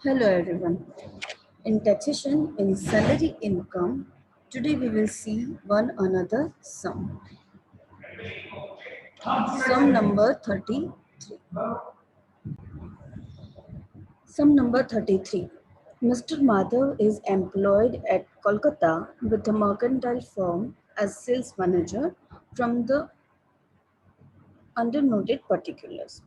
Hello everyone. In taxation in salary income, today we will see one another sum. Sum number 33. Sum number 33. Mr. Madhav is employed at Kolkata with a mercantile firm as sales manager from the under noted particulars.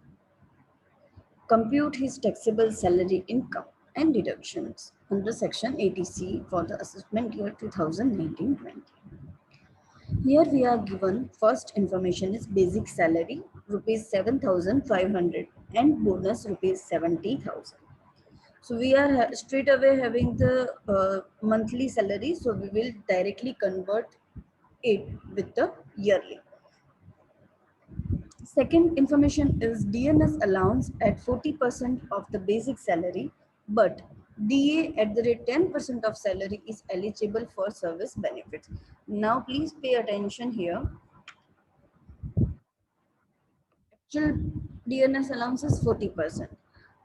Compute his taxable salary income and deductions under section 80C for the assessment year 2019-20. Here we are given first information is basic salary rupees 7,500 and bonus rupees 70,000. So we are straight away having the monthly salary, so we will directly convert it with the yearly. Second information is DNS allowance at 40% of the basic salary, but DA at the rate 10% of salary is eligible for service benefits. Now please pay attention here. Actual DNS allowance is 40%,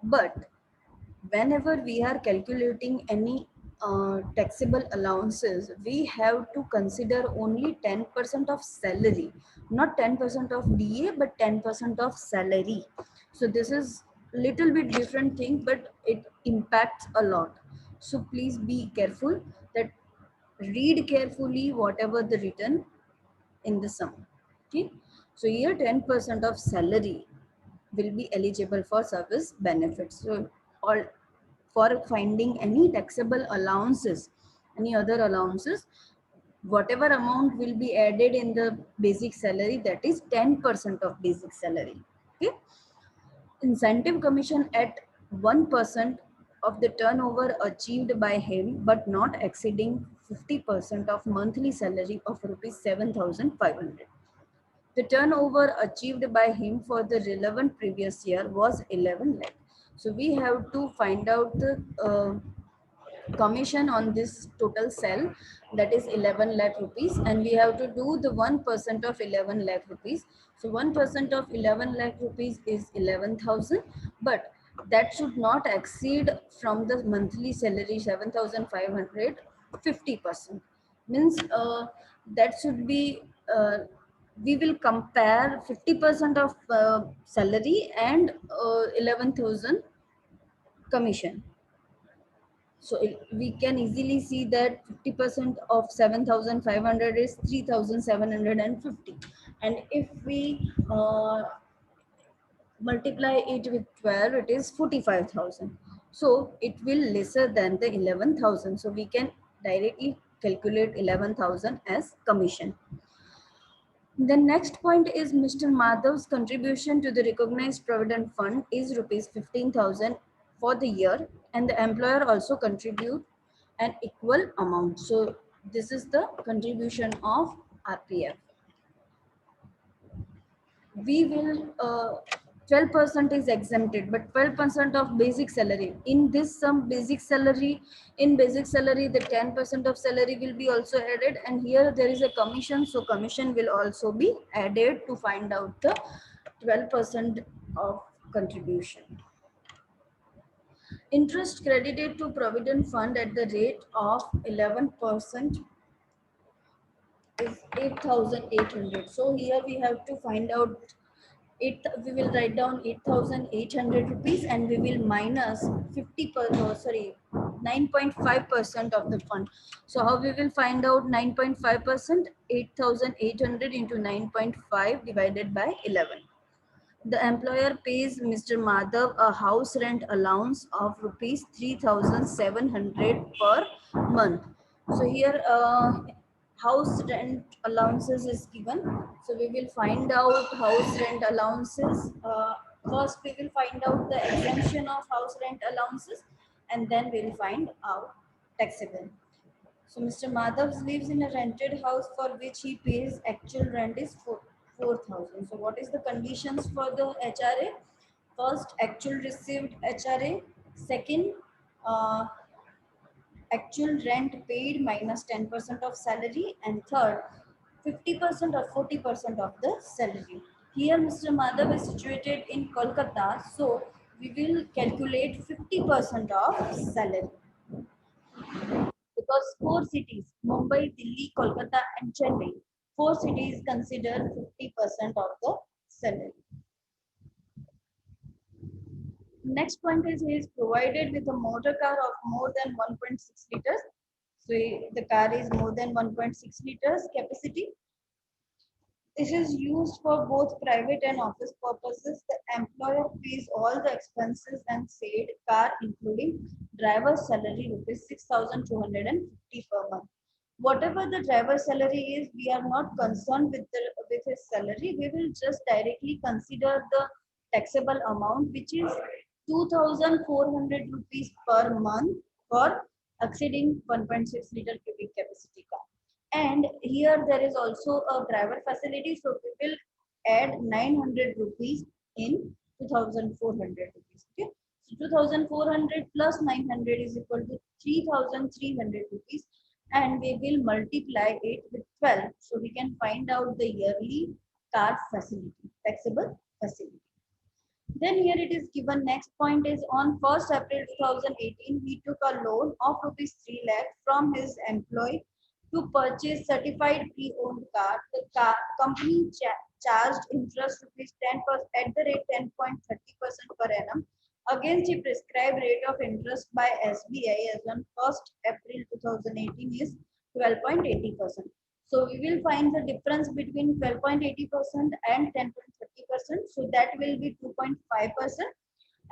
but whenever we are calculating any taxable allowances, we have to consider only 10% of salary, not 10% of DA, but 10% of salary. So this is little bit different thing, but it impacts a lot. So please be careful that read carefully whatever the written in the sum. Okay, so here 10% of salary will be eligible for service benefits. So or for finding any taxable allowances, any other allowances, whatever amount will be added in the basic salary, that is 10% of basic salary. Okay, incentive commission at 1% of the turnover achieved by him but not exceeding 50% of monthly salary of rupees 7,500. The turnover achieved by him for the relevant previous year was 11 lakh. So we have to find out the commission on this total sale, that is 11 lakh rupees, and we have to do the 1% of 11 lakh rupees. So 1% of 11 lakh rupees is 11,000, but that should not exceed from the monthly salary 7,500 50%. Means that should be we will compare 50% of salary and 11,000 commission. So we can easily see that 50% of 7,500 is 3,750. And if we multiply it with 12, it is 45,000. So it will lesser than the 11,000. So we can directly calculate 11,000 as commission. The next point is Mr. Madhav's contribution to the recognized provident fund is rupees 15,000 for the year, and the employer also contribute an equal amount. So this is the contribution of RPF. We will 12% is exempted, but 12% of basic salary. In this sum basic salary, in basic salary the 10% of salary will be also added, and here there is a commission, so commission will also be added to find out the 12% of contribution. Interest credited to provident fund at the rate of 11% is 8,800. So here we have to find out we will write down 8,800 rupees, and we will minus 9.5% of the fund. So how we will find out 9.5%? 8,800 into 9.5 divided by 11. The employer pays Mr. Madhav a house rent allowance of rupees 3,700 per month. So here house rent allowances is given. So we will find out house rent allowances. First we will find out the exemption of house rent allowances, and then we will find out taxable. So Mr. Madhav lives in a rented house for which he pays actual rent is 4,000. So what is the conditions for the HRA? First, actual received HRA. Second, uh, actual rent paid minus 10% of salary. And third, 50% or 40% of the salary. Here Mr. Madhav is situated in Kolkata. So we will calculate 50% of salary, because four cities, Mumbai, Delhi, Kolkata, and Chennai, four cities consider 50% of the salary. Next point is he is provided with a motor car of more than 1.6 liters. So the car is more than 1.6 liters capacity. This is used for both private and office purposes. The employer pays all the expenses and said car, including driver's salary, rupees 6,250 per month. Whatever the driver's salary is, we are not concerned with his salary. We will just directly consider the taxable amount, which is 2,400 rupees per month for exceeding 1.6 liter cubic capacity car. And here there is also a driver facility, so we will add 900 rupees in 2,400 rupees. Okay, so 2,400 plus 900 is equal to 3,300 rupees, and we will multiply it with 12, so we can find out the yearly car facility, taxable facility. Then here it is given, next point is on 1st April 2018, he took a loan of rupees 3 lakh from his employee to purchase certified pre-owned car. The company charged interest rupees 10% at the rate 10.30% per annum against the prescribed rate of interest by SBI as on 1st April 2018 is 12.80%. So we will find the difference between 12.80% and 10.30%. So that will be 2.5%.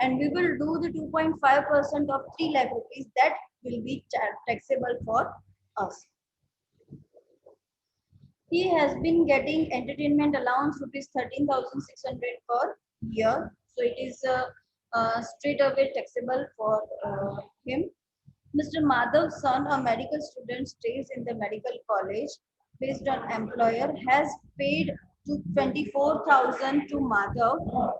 And we will do the 2.5% of 3 lakh rupees, that will be taxable for us. He has been getting entertainment allowance rupees 13,600 per year. So it is straight away taxable for him. Mr. Madhav's son, a medical student, stays in the medical college based on employer, has paid to 24,000 to Madhav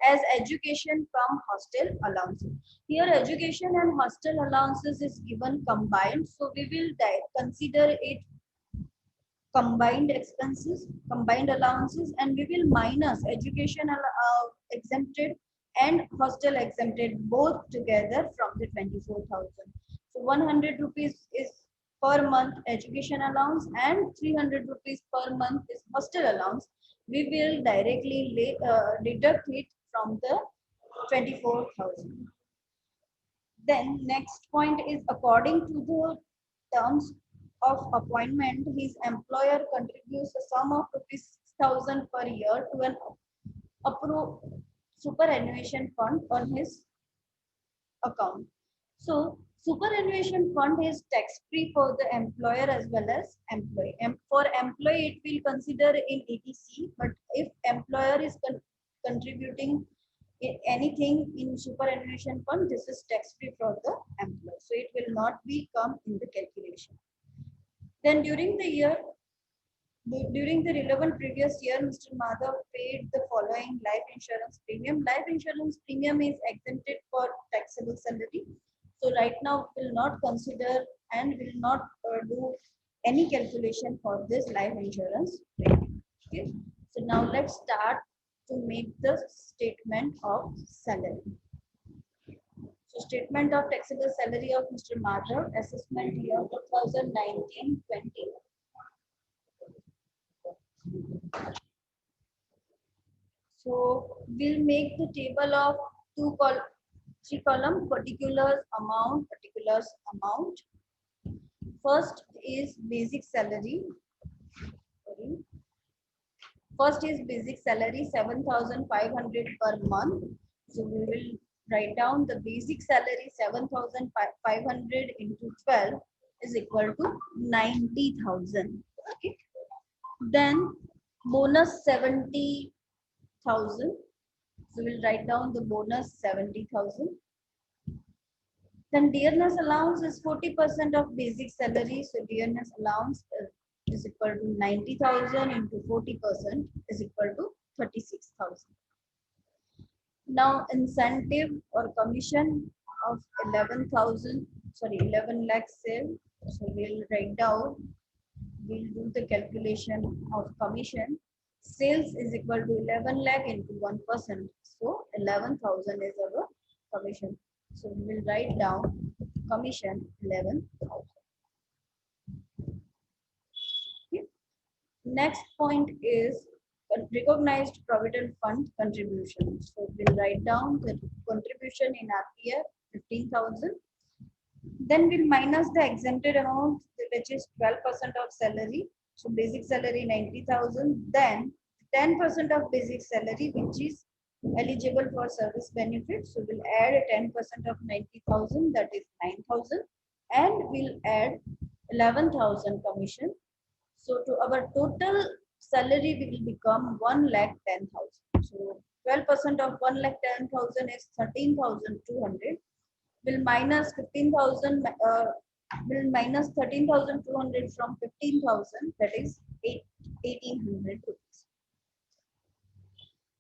as education from hostel allowances. Here education and hostel allowances is given combined, so we will consider it combined expenses, combined allowances, and we will minus education exempted and hostel exempted both together from the 24,000. So 100 rupees is per month education allowance and 300 rupees per month is hostel allowance. We will directly deduct it from the 24,000. Then next point is, according to the terms of appointment, his employer contributes a sum of rupees 6,000 per year to an approved superannuation fund on his account. So superannuation fund is tax free for the employer as well as employee. And for employee, it will consider in ETC, but if employer is contributing anything in superannuation fund, this is tax free for the employer, so it will not be come in the calculation. Then during the relevant previous year, Mr. Madhav paid the following life insurance premium. Life insurance premium is exempted for taxable salary, so right now will not consider and will not do any calculation for this life insurance premium. Okay, so now let's start to make the statement of salary. So statement of taxable salary of Mr. Madhav, assessment year 2019-20. So we'll make the table of three column, particulars amount. First is basic salary. Sorry. First is basic salary 7,500 per month. So we will write down the basic salary 7,500 into 12 is equal to 90,000. Okay. Then bonus 70,000. So we'll write down the bonus 70,000. Then dearness allowance is 40% of basic salary. So dearness allowance is equal to 90,000 into 40% is equal to 36,000. Now incentive or commission of 11 lakh sale. So we'll write down, we'll do the calculation of commission. Sales is equal to 11 lakh into 1%. So 11,000 is our commission. So we will write down commission 11,000. Okay. Next point is recognized provident fund contribution. So we'll write down the contribution in RPF 15,000. Then we'll minus the exempted amount, which is 12% of salary. So basic salary 90,000. Then 10% of basic salary, which is eligible for service benefits. So we'll add 10% of 90,000, that is 9,000, and we'll add 11,000 commission. So to our total salary will become 1,10,000. So 12% of 1,10,000 is 13,200. Will minus 15,000. Will minus 13,200 from 15,000. That is 1,800 rupees.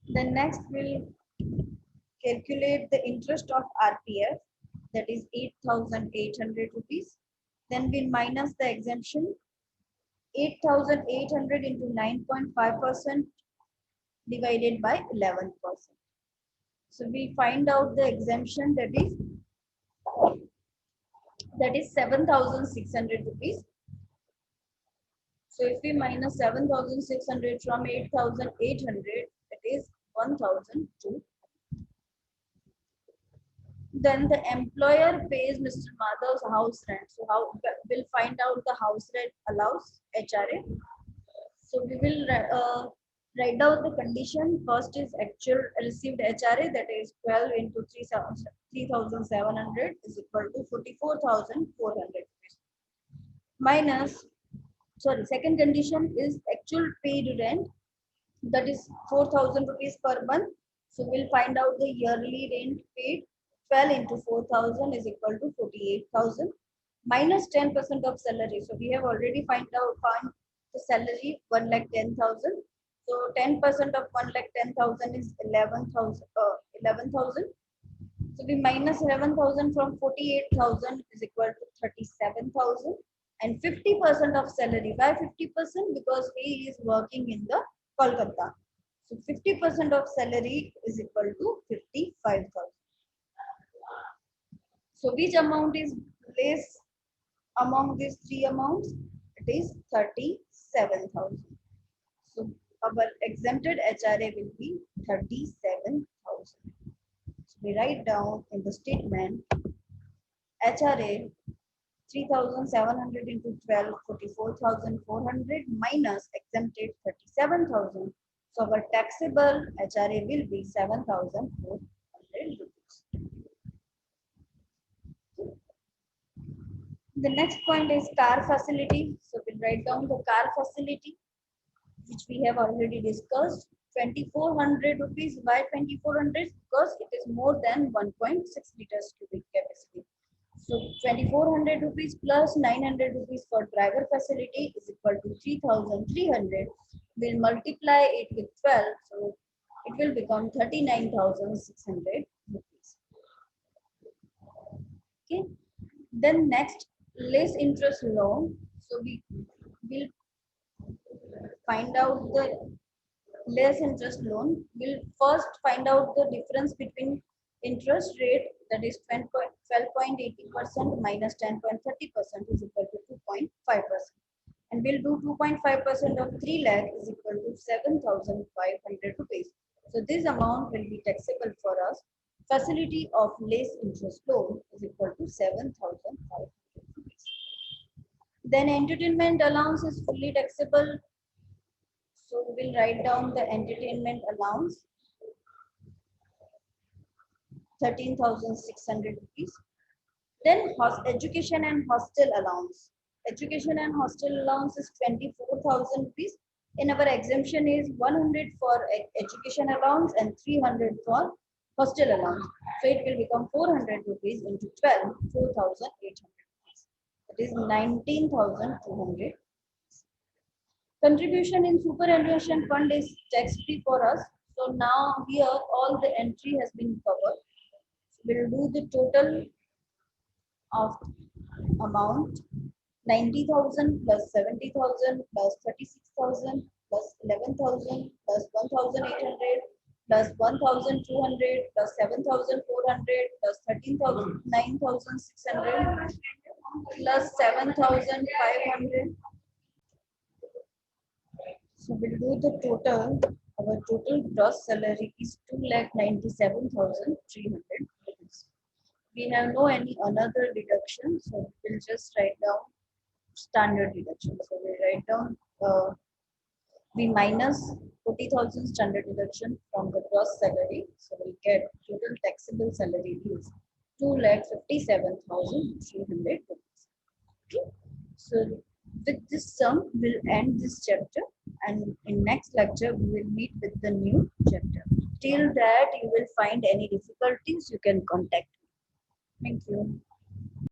Then next we'll calculate the interest of RPF. That is 8,800 rupees. Then we'll minus the exemption. 8,800 into 9.5% divided by 11%. So we find out the exemption, that is 7,600 rupees. So if we minus 7,600 from 8,800, it is 1,002. Then the employer pays Mr. Madhav's house rent. So how we'll find out the house rent allows HRA. So we will write down the condition. First is actual received HRA, that is 12 into 3,700 is equal to 44,400 rupees. Minus, sorry, second condition is actual paid rent, that is 4,000 rupees per month. So we'll find out the yearly rent paid. 12 into 4,000 is equal to 48,000 minus 10% of salary. So we have already found the salary 1,10,000. So 10% of 1,10,000 is 11,000. 11,000. So we minus 11,000 from 48,000 is equal to 37,000. And 50% of salary. Why 50%? Because he is working in the Kolkata. So 50% of salary is equal to 55,000. So which amount is less among these three amounts? It is 37,000. So our exempted HRA will be 37,000. So we write down in the statement HRA 3,700 into 12, 44,400 minus exempted 37,000. So our taxable HRA will be 7,400 rupees. The next point is car facility. So we'll write down the car facility, which we have already discussed. 2,400 rupees. Why 2,400? Because it is more than 1.6 liters cubic capacity. So 2,400 rupees plus 900 rupees for driver facility is equal to 3,300. We'll multiply it with 12. So it will become 39,600 rupees. Okay. Then next, less interest loan. So we will find out the less interest loan. We'll first find out the difference between interest rate, that is 12.80% minus 10.30% is equal to 2.5%. And we'll do 2.5% of 3 lakh is equal to 7,500 rupees. So this amount will be taxable for us. Facility of less interest loan is equal to 7,500 rupees. Then entertainment allowance is fully taxable. So we'll write down the entertainment allowance, 13,600 rupees. Then education and hostel allowance. Education and hostel allowance is 24,000 rupees. In our exemption is 100 for education allowance and 300 for hostel allowance. So it will become 400 rupees into 12, 4,800 rupees. That is 19,200. Contribution in superannuation fund is tax free for us. So now here all the entry has been covered. So we'll do the total of amount 90,000 plus 70,000 plus 36,000 plus 11,000 plus 1,800 plus 1,200 plus 7,400 plus 13,000 9,600 plus 7,500. So we'll do the total. Our total gross salary is 2,97,300. We have no any another deduction, so we'll just write down standard deduction. So we write down we minus 40,000 standard deduction from the gross salary. So we'll get total taxable salary is 2,57,300 rupees. Okay. So with this sum, we'll end this chapter, and in next lecture we will meet with the new chapter. Till that, you will find any difficulties, you can contact me. Thank you.